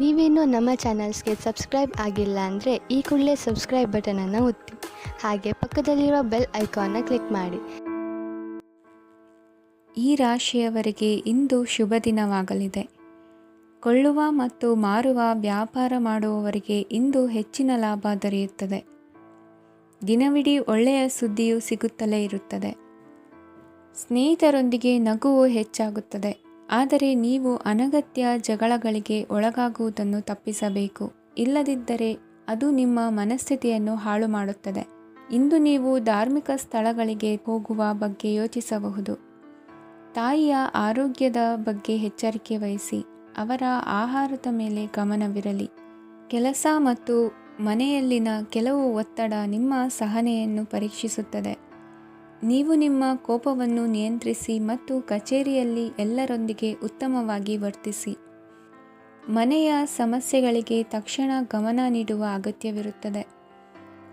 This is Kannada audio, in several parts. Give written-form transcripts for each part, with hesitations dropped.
ನೀವೇನೂ ನಮ್ಮ ಚಾನಲ್ಸ್ಗೆ ಸಬ್ಸ್ಕ್ರೈಬ್ ಆಗಿಲ್ಲ ಅಂದರೆ ಈ ಕೂಡಲೇ ಸಬ್ಸ್ಕ್ರೈಬ್ ಬಟನನ್ನು ಒತ್ತಿ, ಹಾಗೆ ಪಕ್ಕದಲ್ಲಿರುವ ಬೆಲ್ ಐಕಾನ್ನ ಕ್ಲಿಕ್ ಮಾಡಿ. ಈ ರಾಶಿಯವರಿಗೆ ಇಂದು ಶುಭ ದಿನವಾಗಲಿದೆ. ಕೊಳ್ಳುವ ಮತ್ತು ಮಾರುವ ವ್ಯಾಪಾರ ಮಾಡುವವರಿಗೆ ಇಂದು ಹೆಚ್ಚಿನ ಲಾಭ ದೊರೆಯುತ್ತದೆ. ದಿನವಿಡೀ ಒಳ್ಳೆಯ ಸುದ್ದಿಯು ಸಿಗುತ್ತಲೇ ಇರುತ್ತದೆ. ಸ್ನೇಹಿತರೊಂದಿಗೆ ನಗುವು ಹೆಚ್ಚಾಗುತ್ತದೆ. ಆದರೆ ನೀವು ಅನಗತ್ಯ ಜಗಳಗಳಿಗೆ ಒಳಗಾಗುವುದನ್ನು ತಪ್ಪಿಸಬೇಕು. ಇಲ್ಲದಿದ್ದರೆ ಅದು ನಿಮ್ಮ ಮನಸ್ಥಿತಿಯನ್ನು ಹಾಳು ಮಾಡುತ್ತದೆ. ಇಂದು ನೀವು ಧಾರ್ಮಿಕ ಸ್ಥಳಗಳಿಗೆ ಹೋಗುವ ಬಗ್ಗೆ ಯೋಚಿಸಬಹುದು. ತಾಯಿಯ ಆರೋಗ್ಯದ ಬಗ್ಗೆ ಎಚ್ಚರಿಕೆ ವಹಿಸಿ. ಅವರ ಆಹಾರದ ಮೇಲೆ ಗಮನವಿರಲಿ. ಕೆಲಸ ಮತ್ತು ಮನೆಯಲ್ಲಿನ ಕೆಲವು ಒತ್ತಡ ನಿಮ್ಮ ಸಹನೆಯನ್ನು ಪರೀಕ್ಷಿಸುತ್ತದೆ. ನೀವು ನಿಮ್ಮ ಕೋಪವನ್ನು ನಿಯಂತ್ರಿಸಿ ಮತ್ತು ಕಚೇರಿಯಲ್ಲಿ ಎಲ್ಲರೊಂದಿಗೆ ಉತ್ತಮವಾಗಿ ವರ್ತಿಸಿ. ಮನೆಯ ಸಮಸ್ಯೆಗಳಿಗೆ ತಕ್ಷಣ ಗಮನ ನೀಡುವ ಅಗತ್ಯವಿರುತ್ತದೆ.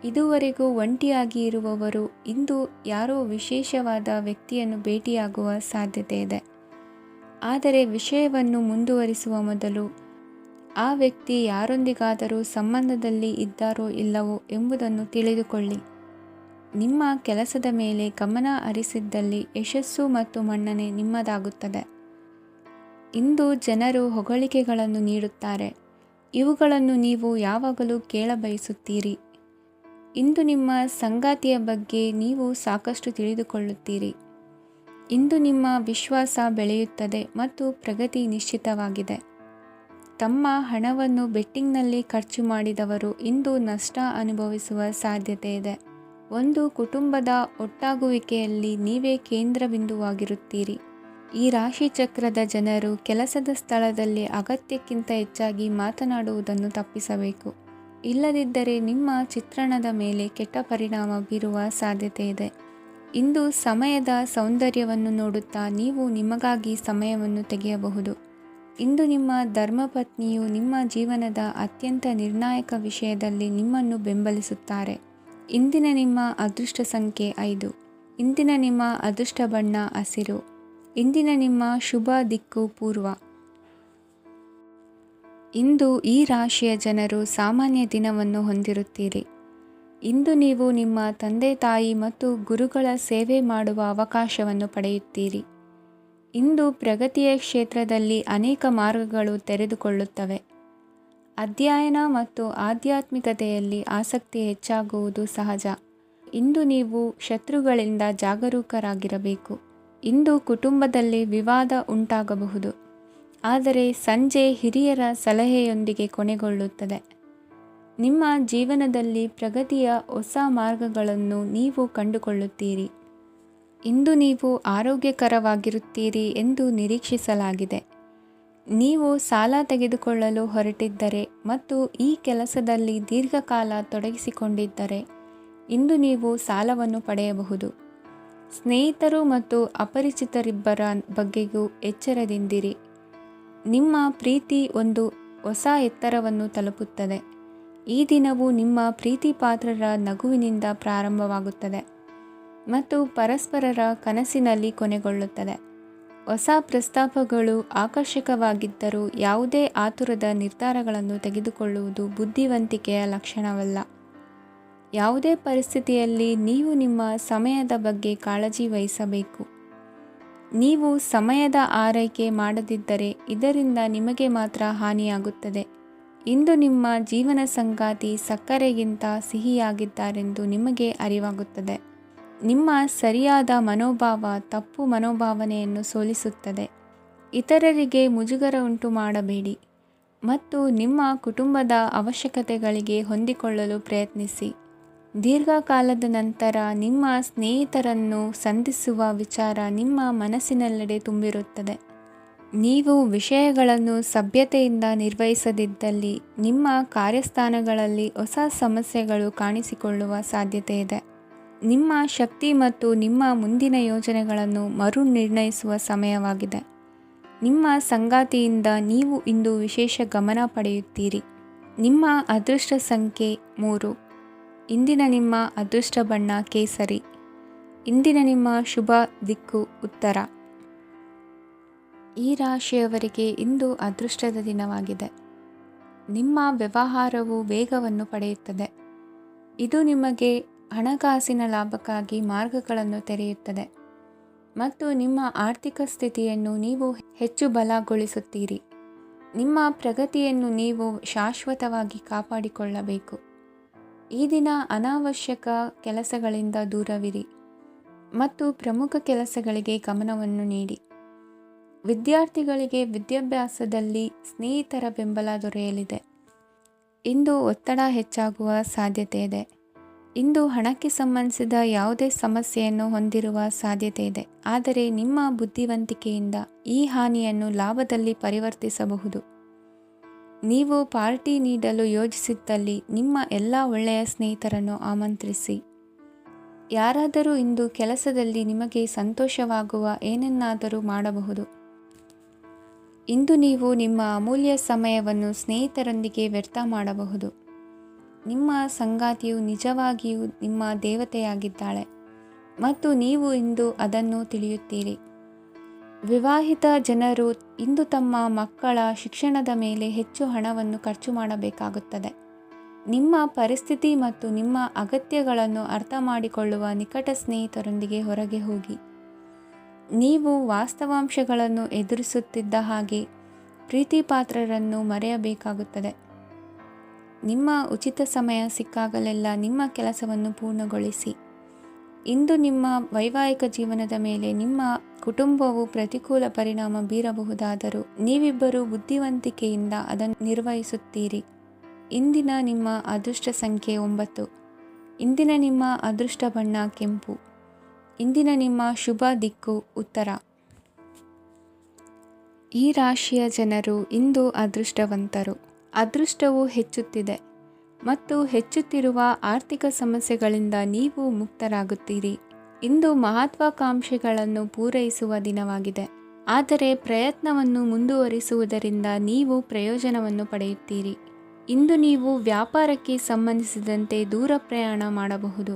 ಇದುವರೆಗೂ ಒಂಟಿಯಾಗಿ ಇರುವವರು ಇಂದು ಯಾರೋ ವಿಶೇಷವಾದ ವ್ಯಕ್ತಿಯನ್ನು ಭೇಟಿಯಾಗುವ ಸಾಧ್ಯತೆ ಇದೆ. ಆದರೆ ವಿಷಯವನ್ನು ಮುಂದುವರಿಸುವ ಮೊದಲು ಆ ವ್ಯಕ್ತಿ ಯಾರೊಂದಿಗಾದರೂ ಸಂಬಂಧದಲ್ಲಿ ಇದ್ದಾರೋ ಇಲ್ಲವೋ ಎಂಬುದನ್ನು ತಿಳಿದುಕೊಳ್ಳಿ. ನಿಮ್ಮ ಕೆಲಸದ ಮೇಲೆ ಗಮನ ಹರಿಸಿದ್ದಲ್ಲಿ ಯಶಸ್ಸು ಮತ್ತು ಮನ್ನಣೆ ನಿಮ್ಮದಾಗುತ್ತದೆ. ಇಂದು ಜನರು ಹೊಗಳಿಕೆಗಳನ್ನು ನೀಡುತ್ತಾರೆ. ಇವುಗಳನ್ನು ನೀವು ಯಾವಾಗಲೂ ಕೇಳಬಯಸುತ್ತೀರಿ. ಇಂದು ನಿಮ್ಮ ಸಂಗಾತಿಯ ಬಗ್ಗೆ ನೀವು ಸಾಕಷ್ಟು ತಿಳಿದುಕೊಳ್ಳುತ್ತೀರಿ. ಇಂದು ನಿಮ್ಮ ವಿಶ್ವಾಸ ಬೆಳೆಯುತ್ತದೆ ಮತ್ತು ಪ್ರಗತಿ ನಿಶ್ಚಿತವಾಗಿದೆ. ತಮ್ಮ ಹಣವನ್ನು ಬೆಟ್ಟಿಂಗ್ನಲ್ಲಿ ಖರ್ಚು ಮಾಡಿದವರು ಇಂದು ನಷ್ಟ ಅನುಭವಿಸುವ ಸಾಧ್ಯತೆ ಇದೆ. ಒಂದು ಕುಟುಂಬದ ಒಟ್ಟಾಗುವಿಕೆಯಲ್ಲಿ ನೀವೇ ಕೇಂದ್ರಬಿಂದುವಾಗಿರುತ್ತೀರಿ. ಈ ರಾಶಿ ಚಕ್ರದ ಜನರು ಕೆಲಸದ ಸ್ಥಳದಲ್ಲಿ ಅಗತ್ಯಕ್ಕಿಂತ ಹೆಚ್ಚಾಗಿ ಮಾತನಾಡುವುದನ್ನು ತಪ್ಪಿಸಬೇಕು. ಇಲ್ಲದಿದ್ದರೆ ನಿಮ್ಮ ಚಿತ್ರಣದ ಮೇಲೆ ಕೆಟ್ಟ ಪರಿಣಾಮ ಬೀರುವ ಸಾಧ್ಯತೆ ಇದೆ. ಇಂದು ಸಮಯದ ಸೌಂದರ್ಯವನ್ನು ನೋಡುತ್ತಾ ನೀವು ನಿಮಗಾಗಿ ಸಮಯವನ್ನು ತೆಗೆಯಬಹುದು. ಇಂದು ನಿಮ್ಮ ಧರ್ಮಪತ್ನಿಯು ನಿಮ್ಮ ಜೀವನದ ಅತ್ಯಂತ ನಿರ್ಣಾಯಕ ವಿಷಯದಲ್ಲಿ ನಿಮ್ಮನ್ನು ಬೆಂಬಲಿಸುತ್ತಾರೆ. ಇಂದಿನ ನಿಮ್ಮ ಅದೃಷ್ಟ ಸಂಖ್ಯೆ 5. ಇಂದಿನ ನಿಮ್ಮ ಅದೃಷ್ಟ ಬಣ್ಣ ಹಸಿರು. ಇಂದಿನ ನಿಮ್ಮ ಶುಭ ದಿಕ್ಕು ಪೂರ್ವ. ಇಂದು ಈ ರಾಶಿಯ ಜನರು ಸಾಮಾನ್ಯ ದಿನವನ್ನು ಹೊಂದಿರುತ್ತೀರಿ. ಇಂದು ನೀವು ನಿಮ್ಮ ತಂದೆ ತಾಯಿ ಮತ್ತು ಗುರುಗಳ ಸೇವೆ ಮಾಡುವ ಅವಕಾಶವನ್ನು ಪಡೆಯುತ್ತೀರಿ. ಇಂದು ಪ್ರಗತಿಯ ಕ್ಷೇತ್ರದಲ್ಲಿ ಅನೇಕ ಮಾರ್ಗಗಳು ತೆರೆದುಕೊಳ್ಳುತ್ತವೆ. ಅಧ್ಯಯನ ಮತ್ತು ಆಧ್ಯಾತ್ಮಿಕತೆಯಲ್ಲಿ ಆಸಕ್ತಿ ಹೆಚ್ಚಾಗುವುದು ಸಹಜ. ಇಂದು ನೀವು ಶತ್ರುಗಳಿಂದ ಜಾಗರೂಕರಾಗಿರಬೇಕು. ಇಂದು ಕುಟುಂಬದಲ್ಲಿ ವಿವಾದ ಉಂಟಾಗಬಹುದು, ಆದರೆ ಸಂಜೆ ಹಿರಿಯರ ಸಲಹೆಯೊಂದಿಗೆ ಕೊನೆಗೊಳ್ಳುತ್ತದೆ. ನಿಮ್ಮ ಜೀವನದಲ್ಲಿ ಪ್ರಗತಿಯ ಹೊಸ ಮಾರ್ಗಗಳನ್ನು ನೀವು ಕಂಡುಕೊಳ್ಳುತ್ತೀರಿ. ಇಂದು ನೀವು ಆರೋಗ್ಯಕರವಾಗಿರುತ್ತೀರಿ ಎಂದು ನಿರೀಕ್ಷಿಸಲಾಗಿದೆ. ನೀವು ಸಾಲ ತೆಗೆದುಕೊಳ್ಳಲು ಹೊರಟಿದ್ದರೆ ಮತ್ತು ಈ ಕೆಲಸದಲ್ಲಿ ದೀರ್ಘಕಾಲ ತೊಡಗಿಸಿಕೊಂಡಿದ್ದರೆ ಇಂದು ನೀವು ಸಾಲವನ್ನು ಪಡೆಯಬಹುದು. ಸ್ನೇಹಿತರು ಮತ್ತು ಅಪರಿಚಿತರಿಬ್ಬರ ಬಗ್ಗೆಯೂ ಎಚ್ಚರದಿಂದಿರಿ. ನಿಮ್ಮ ಪ್ರೀತಿ ಒಂದು ಹೊಸ ಎತ್ತರವನ್ನು ತಲುಪುತ್ತದೆ. ಈ ದಿನವು ನಿಮ್ಮ ಪ್ರೀತಿ ಪಾತ್ರರ ನಗುವಿನಿಂದ ಪ್ರಾರಂಭವಾಗುತ್ತದೆ ಮತ್ತು ಪರಸ್ಪರರ ಕನಸಿನಲ್ಲಿ ಕೊನೆಗೊಳ್ಳುತ್ತದೆ. ಹೊಸ ಪ್ರಸ್ತಾಪಗಳು ಆಕರ್ಷಕವಾಗಿದ್ದರೂ ಯಾವುದೇ ಆತುರದ ನಿರ್ಧಾರಗಳನ್ನು ತೆಗೆದುಕೊಳ್ಳುವುದು ಬುದ್ಧಿವಂತಿಕೆಯ ಲಕ್ಷಣವಲ್ಲ. ಯಾವುದೇ ಪರಿಸ್ಥಿತಿಯಲ್ಲಿ ನೀವು ನಿಮ್ಮ ಸಮಯದ ಬಗ್ಗೆ ಕಾಳಜಿ ವಹಿಸಬೇಕು. ನೀವು ಸಮಯದ ಆರೈಕೆ ಮಾಡದಿದ್ದರೆ ಇದರಿಂದ ನಿಮಗೆ ಮಾತ್ರ ಹಾನಿಯಾಗುತ್ತದೆ. ಇಂದು ನಿಮ್ಮ ಜೀವನ ಸಂಗಾತಿ ಸಕ್ಕರೆಗಿಂತ ಸಿಹಿಯಾಗಿದ್ದಾರೆಂದು ನಿಮಗೆ ಅರಿವಾಗುತ್ತದೆ. ನಿಮ್ಮ ಸರಿಯಾದ ಮನೋಭಾವ ತಪ್ಪು ಮನೋಭಾವನೆಯನ್ನು ಸೋಲಿಸುತ್ತದೆ. ಇತರರಿಗೆ ಮುಜುಗರ ಉಂಟು ಮಾಡಬೇಡಿ ಮತ್ತು ನಿಮ್ಮ ಕುಟುಂಬದ ಅವಶ್ಯಕತೆಗಳಿಗೆ ಹೊಂದಿಕೊಳ್ಳಲು ಪ್ರಯತ್ನಿಸಿ. ದೀರ್ಘಕಾಲದ ನಂತರ ನಿಮ್ಮ ಸ್ನೇಹಿತರನ್ನು ಸಂಧಿಸುವ ವಿಚಾರ ನಿಮ್ಮ ಮನಸ್ಸಿನೆಲ್ಲೆಡೆ ತುಂಬಿರುತ್ತದೆ. ನೀವು ವಿಷಯಗಳನ್ನು ಸಭ್ಯತೆಯಿಂದ ನಿರ್ವಹಿಸದಿದ್ದಲ್ಲಿ ನಿಮ್ಮ ಕಾರ್ಯಸ್ಥಾನಗಳಲ್ಲಿ ಹೊಸ ಸಮಸ್ಯೆಗಳು ಕಾಣಿಸಿಕೊಳ್ಳುವ ಸಾಧ್ಯತೆ ಇದೆ. ನಿಮ್ಮ ಶಕ್ತಿ ಮತ್ತು ನಿಮ್ಮ ಮುಂದಿನ ಯೋಜನೆಗಳನ್ನು ಮರು ನಿರ್ಣಯಿಸುವ ಸಮಯವಾಗಿದೆ. ನಿಮ್ಮ ಸಂಗಾತಿಯಿಂದ ನೀವು ಇಂದು ವಿಶೇಷ ಗಮನ ಪಡೆಯುತ್ತೀರಿ. ನಿಮ್ಮ ಅದೃಷ್ಟ ಸಂಖ್ಯೆ 3. ಇಂದಿನ ನಿಮ್ಮ ಅದೃಷ್ಟ ಬಣ್ಣ ಕೇಸರಿ. ಇಂದಿನ ನಿಮ್ಮ ಶುಭ ದಿಕ್ಕು ಉತ್ತರ. ಈ ರಾಶಿಯವರಿಗೆ ಇಂದು ಅದೃಷ್ಟದ ದಿನವಾಗಿದೆ. ನಿಮ್ಮ ವ್ಯವಹಾರವು ವೇಗವನ್ನು ಪಡೆಯುತ್ತದೆ. ಇದು ನಿಮಗೆ ಹಣಕಾಸಿನ ಲಾಭಕ್ಕಾಗಿ ಮಾರ್ಗಗಳನ್ನು ತೆರೆಯುತ್ತದೆ ಮತ್ತು ನಿಮ್ಮ ಆರ್ಥಿಕ ಸ್ಥಿತಿಯನ್ನು ನೀವು ಹೆಚ್ಚು ಬಲಗೊಳಿಸುತ್ತೀರಿ. ನಿಮ್ಮ ಪ್ರಗತಿಯನ್ನು ನೀವು ಶಾಶ್ವತವಾಗಿ ಕಾಪಾಡಿಕೊಳ್ಳಬೇಕು. ಈ ದಿನ ಅನಾವಶ್ಯಕ ಕೆಲಸಗಳಿಂದ ದೂರವಿರಿ ಮತ್ತು ಪ್ರಮುಖ ಕೆಲಸಗಳಿಗೆ ಗಮನವನ್ನು ನೀಡಿ. ವಿದ್ಯಾರ್ಥಿಗಳಿಗೆ ವಿದ್ಯಾಭ್ಯಾಸದಲ್ಲಿ ಸ್ನೇಹಿತರ ಬೆಂಬಲ ದೊರೆಯಲಿದೆ. ಇಂದು ಒತ್ತಡ ಹೆಚ್ಚಾಗುವ ಸಾಧ್ಯತೆ ಇದೆ. ಇಂದು ಹಣಕ್ಕೆ ಸಂಬಂಧಿಸಿದ ಯಾವುದೇ ಸಮಸ್ಯೆಯನ್ನು ಹೊಂದಿರುವ ಸಾಧ್ಯತೆ ಇದೆ, ಆದರೆ ನಿಮ್ಮ ಬುದ್ಧಿವಂತಿಕೆಯಿಂದ ಈ ಹಾನಿಯನ್ನು ಲಾಭದಲ್ಲಿ ಪರಿವರ್ತಿಸಬಹುದು. ನೀವು ಪಾರ್ಟಿ ನೀಡಲು ಯೋಜಿಸಿದ್ದಲ್ಲಿ ನಿಮ್ಮ ಎಲ್ಲ ಒಳ್ಳೆಯ ಸ್ನೇಹಿತರನ್ನು ಆಮಂತ್ರಿಸಿ. ಯಾರಾದರೂ ಇಂದು ಕೆಲಸದಲ್ಲಿ ನಿಮಗೆ ಸಂತೋಷವಾಗುವ ಏನನ್ನಾದರೂ ಮಾಡಬಹುದು. ಇಂದು ನೀವು ನಿಮ್ಮ ಅಮೂಲ್ಯ ಸಮಯವನ್ನು ಸ್ನೇಹಿತರೊಂದಿಗೆ ವ್ಯರ್ಥ ಮಾಡಬಹುದು. ನಿಮ್ಮ ಸಂಗಾತಿಯು ನಿಜವಾಗಿಯೂ ನಿಮ್ಮ ದೇವತೆಯಾಗಿದ್ದಾಳೆ ಮತ್ತು ನೀವು ಇಂದು ಅದನ್ನು ತಿಳಿಯುತ್ತೀರಿ. ವಿವಾಹಿತ ಜನರು ಇಂದು ತಮ್ಮ ಮಕ್ಕಳ ಶಿಕ್ಷಣದ ಮೇಲೆ ಹೆಚ್ಚು ಹಣವನ್ನು ಖರ್ಚು ಮಾಡಬೇಕಾಗುತ್ತದೆ. ನಿಮ್ಮ ಪರಿಸ್ಥಿತಿ ಮತ್ತು ನಿಮ್ಮ ಅಗತ್ಯಗಳನ್ನು ಅರ್ಥ ಮಾಡಿಕೊಳ್ಳುವ ನಿಕಟ ಸ್ನೇಹಿತರೊಂದಿಗೆ ಹೊರಗೆ ಹೋಗಿ. ನೀವು ವಾಸ್ತವಾಂಶಗಳನ್ನು ಎದುರಿಸುತ್ತಿದ್ದ ಹಾಗೆ ಪ್ರೀತಿಪಾತ್ರರನ್ನು ಮರೆಯಬೇಕಾಗುತ್ತದೆ. ನಿಮ್ಮ ಉಚಿತ ಸಮಯ ಸಿಕ್ಕಾಗಲೆಲ್ಲ ನಿಮ್ಮ ಕೆಲಸವನ್ನು ಪೂರ್ಣಗೊಳಿಸಿ. ಇಂದು ನಿಮ್ಮ ವೈವಾಹಿಕ ಜೀವನದ ಮೇಲೆ ನಿಮ್ಮ ಕುಟುಂಬವು ಪ್ರತಿಕೂಲ ಪರಿಣಾಮ ಬೀರಬಹುದಾದರೂ ನೀವಿಬ್ಬರು ಬುದ್ಧಿವಂತಿಕೆಯಿಂದ ಅದನ್ನು ನಿರ್ವಹಿಸುತ್ತೀರಿ. ಇಂದಿನ ನಿಮ್ಮ ಅದೃಷ್ಟ ಸಂಖ್ಯೆ 9. ಇಂದಿನ ನಿಮ್ಮ ಅದೃಷ್ಟ ಬಣ್ಣ ಕೆಂಪು. ಇಂದಿನ ನಿಮ್ಮ ಶುಭ ದಿಕ್ಕು ಉತ್ತರ. ಈ ರಾಶಿಯ ಜನರು ಇಂದು ಅದೃಷ್ಟವಂತರು. ಅದೃಷ್ಟವು ಹೆಚ್ಚುತ್ತಿದೆ ಮತ್ತು ಹೆಚ್ಚುತ್ತಿರುವ ಆರ್ಥಿಕ ಸಮಸ್ಯೆಗಳಿಂದ ನೀವು ಮುಕ್ತರಾಗುತ್ತೀರಿ. ಇಂದು ಮಹತ್ವಾಕಾಂಕ್ಷೆಗಳನ್ನು ಪೂರೈಸುವ ದಿನವಾಗಿದೆ, ಆದರೆ ಪ್ರಯತ್ನವನ್ನು ಮುಂದುವರಿಸುವುದರಿಂದ ನೀವು ಪ್ರಯೋಜನವನ್ನು ಪಡೆಯುತ್ತೀರಿ. ಇಂದು ನೀವು ವ್ಯಾಪಾರಕ್ಕೆ ಸಂಬಂಧಿಸಿದಂತೆ ದೂರ ಪ್ರಯಾಣ ಮಾಡಬಹುದು.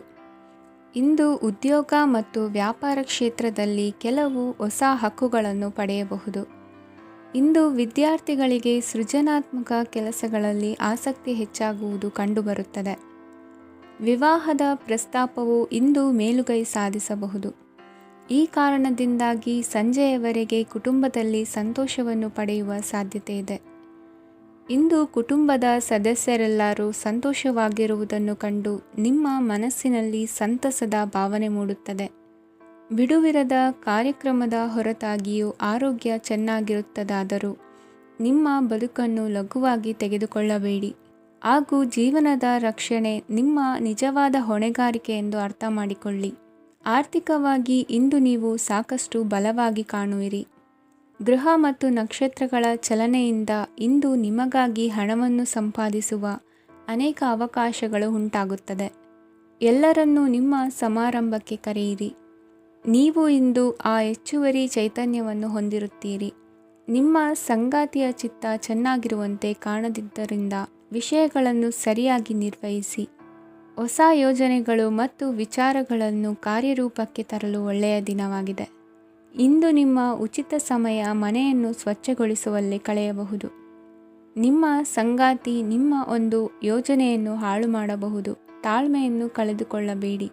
ಇಂದು ಉದ್ಯೋಗ ಮತ್ತು ವ್ಯಾಪಾರ ಕ್ಷೇತ್ರದಲ್ಲಿ ಕೆಲವು ಹೊಸ ಹಕ್ಕುಗಳನ್ನು ಪಡೆಯಬಹುದು. ಇಂದು ವಿದ್ಯಾರ್ಥಿಗಳಿಗೆ ಸೃಜನಾತ್ಮಕ ಕೆಲಸಗಳಲ್ಲಿ ಆಸಕ್ತಿ ಹೆಚ್ಚಾಗುವುದು ಕಂಡುಬರುತ್ತದೆ. ವಿವಾಹದ ಪ್ರಸ್ತಾಪವು ಇಂದು ಮೇಲುಗೈ ಸಾಧಿಸಬಹುದು. ಈ ಕಾರಣದಿಂದಾಗಿ ಸಂಜೆಯವರೆಗೆ ಕುಟುಂಬದಲ್ಲಿ ಸಂತೋಷವನ್ನು ಪಡೆಯುವ ಸಾಧ್ಯತೆ ಇದೆ. ಇಂದು ಕುಟುಂಬದ ಸದಸ್ಯರೆಲ್ಲರೂ ಸಂತೋಷವಾಗಿರುವುದನ್ನು ಕಂಡು ನಿಮ್ಮ ಮನಸ್ಸಿನಲ್ಲಿ ಸಂತಸದ ಭಾವನೆ ಮೂಡುತ್ತದೆ. ಬಿಡುವಿರದ ಕಾರ್ಯಕ್ರಮದ ಹೊರತಾಗಿಯೂ ಆರೋಗ್ಯ ಚೆನ್ನಾಗಿರುತ್ತದಾದರೂ ನಿಮ್ಮ ಬದುಕನ್ನು ಲಘುವಾಗಿ ತೆಗೆದುಕೊಳ್ಳಬೇಡಿ ಹಾಗೂ ಜೀವನದ ರಕ್ಷಣೆ ನಿಮ್ಮ ನಿಜವಾದ ಹೊಣೆಗಾರಿಕೆ ಎಂದು ಅರ್ಥ ಮಾಡಿಕೊಳ್ಳಿ. ಆರ್ಥಿಕವಾಗಿ ಇಂದು ನೀವು ಸಾಕಷ್ಟು ಬಲವಾಗಿ ಕಾಣುವಿರಿ. ಗ್ರಹ ಮತ್ತು ನಕ್ಷತ್ರಗಳ ಚಲನೆಯಿಂದ ಇಂದು ನಿಮಗಾಗಿ ಹಣವನ್ನು ಸಂಪಾದಿಸುವ ಅನೇಕ ಅವಕಾಶಗಳು ಉಂಟಾಗುತ್ತದೆ. ಎಲ್ಲರನ್ನೂ ನಿಮ್ಮ ಸಮಾರಂಭಕ್ಕೆ ಕರೆಯಿರಿ. ನೀವು ಇಂದು ಆ ಹೆಚ್ಚುವರಿ ಚೈತನ್ಯವನ್ನು ಹೊಂದಿರುತ್ತೀರಿ. ನಿಮ್ಮ ಸಂಗಾತಿಯ ಚಿತ್ತ ಚೆನ್ನಾಗಿರುವಂತೆ ಕಾಣದಿದ್ದರಿಂದ ವಿಷಯಗಳನ್ನು ಸರಿಯಾಗಿ ನಿರ್ವಹಿಸಿ. ಹೊಸ ಯೋಜನೆಗಳು ಮತ್ತು ವಿಚಾರಗಳನ್ನು ಕಾರ್ಯರೂಪಕ್ಕೆ ತರಲು ಒಳ್ಳೆಯ ದಿನವಾಗಿದೆ. ಇಂದು ನಿಮ್ಮ ಉಚಿತ ಸಮಯ ಮನೆಯನ್ನು ಸ್ವಚ್ಛಗೊಳಿಸುವಲ್ಲಿ ಕಳೆಯಬಹುದು. ನಿಮ್ಮ ಸಂಗಾತಿ ನಿಮ್ಮ ಒಂದು ಯೋಜನೆಯನ್ನು ಹಾಳು ಮಾಡಬಹುದು. ತಾಳ್ಮೆಯನ್ನು ಕಳೆದುಕೊಳ್ಳಬೇಡಿ.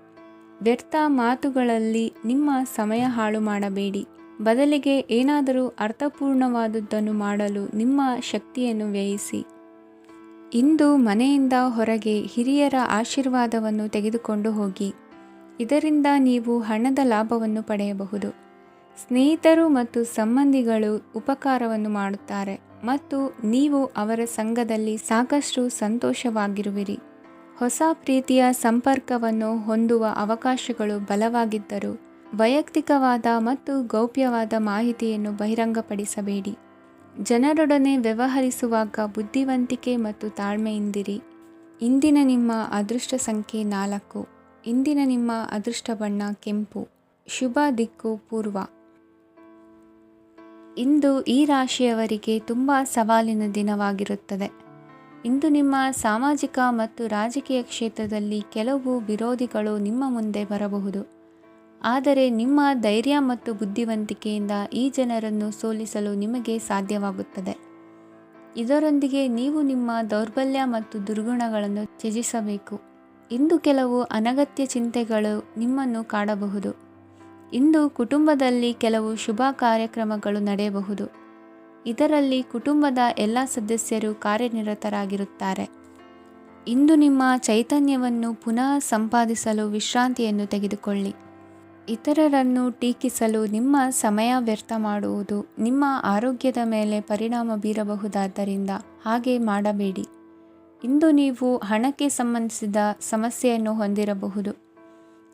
ವ್ಯರ್ಥ ಮಾತುಗಳಲ್ಲಿ ನಿಮ್ಮ ಸಮಯ ಹಾಳು ಮಾಡಬೇಡಿ. ಬದಲಿಗೆ ಏನಾದರೂ ಅರ್ಥಪೂರ್ಣವಾದುದನ್ನು ಮಾಡಲು ನಿಮ್ಮ ಶಕ್ತಿಯನ್ನು ವ್ಯಯಿಸಿ. ಇಂದು ಮನೆಯಿಂದ ಹೊರಗೆ ಹಿರಿಯರ ಆಶೀರ್ವಾದವನ್ನು ತೆಗೆದುಕೊಂಡು ಹೋಗಿ. ಇದರಿಂದ ನೀವು ಹಣದ ಲಾಭವನ್ನು ಪಡೆಯಬಹುದು. ಸ್ನೇಹಿತರು ಮತ್ತು ಸಂಬಂಧಿಗಳು ಉಪಕಾರವನ್ನು ಮಾಡುತ್ತಾರೆ ಮತ್ತು ನೀವು ಅವರ ಸಂಘದಲ್ಲಿ ಸಾಕಷ್ಟು ಸಂತೋಷವಾಗಿರುವಿರಿ. ಹೊಸ ಪ್ರೀತಿಯ ಸಂಪರ್ಕವನ್ನು ಹೊಂದುವ ಅವಕಾಶಗಳು ಬಲವಾಗಿದ್ದರೂ ವೈಯಕ್ತಿಕವಾದ ಮತ್ತು ಗೌಪ್ಯವಾದ ಮಾಹಿತಿಯನ್ನು ಬಹಿರಂಗಪಡಿಸಬೇಡಿ. ಜನರೊಡನೆ ವ್ಯವಹರಿಸುವಾಗ ಬುದ್ಧಿವಂತಿಕೆ ಮತ್ತು ತಾಳ್ಮೆಯಿಂದಿರಿ. ಇಂದಿನ ನಿಮ್ಮ ಅದೃಷ್ಟ ಸಂಖ್ಯೆ 4. ಇಂದಿನ ನಿಮ್ಮ ಅದೃಷ್ಟ ಬಣ್ಣ ಕೆಂಪು. ಶುಭ ದಿಕ್ಕು ಪೂರ್ವ. ಇಂದು ಈ ರಾಶಿಯವರಿಗೆ ತುಂಬ ಸವಾಲಿನ ದಿನವಾಗಿರುತ್ತದೆ. ಇಂದು ನಿಮ್ಮ ಸಾಮಾಜಿಕ ಮತ್ತು ರಾಜಕೀಯ ಕ್ಷೇತ್ರದಲ್ಲಿ ಕೆಲವು ವಿರೋಧಿಗಳು ನಿಮ್ಮ ಮುಂದೆ ಬರಬಹುದು, ಆದರೆ ನಿಮ್ಮ ಧೈರ್ಯ ಮತ್ತು ಬುದ್ಧಿವಂತಿಕೆಯಿಂದ ಈ ಜನರನ್ನು ಸೋಲಿಸಲು ನಿಮಗೆ ಸಾಧ್ಯವಾಗುತ್ತದೆ. ಇದರೊಂದಿಗೆ ನೀವು ನಿಮ್ಮ ದೌರ್ಬಲ್ಯ ಮತ್ತು ದುರ್ಗುಣಗಳನ್ನು ತ್ಯಜಿಸಬೇಕು. ಇಂದು ಕೆಲವು ಅನಗತ್ಯ ಚಿಂತೆಗಳು ನಿಮ್ಮನ್ನು ಕಾಡಬಹುದು. ಇಂದು ಕುಟುಂಬದಲ್ಲಿ ಕೆಲವು ಶುಭ ಕಾರ್ಯಕ್ರಮಗಳು ನಡೆಯಬಹುದು. ಇದರಲ್ಲಿ ಕುಟುಂಬದ ಎಲ್ಲ ಸದಸ್ಯರು ಕಾರ್ಯನಿರತರಾಗಿರುತ್ತಾರೆ. ಇಂದು ನಿಮ್ಮ ಚೈತನ್ಯವನ್ನು ಪುನಃ ಸಂಪಾದಿಸಲು ವಿಶ್ರಾಂತಿಯನ್ನು ತೆಗೆದುಕೊಳ್ಳಿ. ಇತರರನ್ನು ಟೀಕಿಸಲು ನಿಮ್ಮ ಸಮಯ ವ್ಯರ್ಥ ಮಾಡುವುದು ನಿಮ್ಮ ಆರೋಗ್ಯದ ಮೇಲೆ ಪರಿಣಾಮ ಬೀರಬಹುದಾದ್ದರಿಂದ ಹಾಗೆ ಮಾಡಬೇಡಿ. ಇಂದು ನೀವು ಹಣಕ್ಕೆ ಸಂಬಂಧಿಸಿದ ಸಮಸ್ಯೆಯನ್ನು ಹೊಂದಿರಬಹುದು.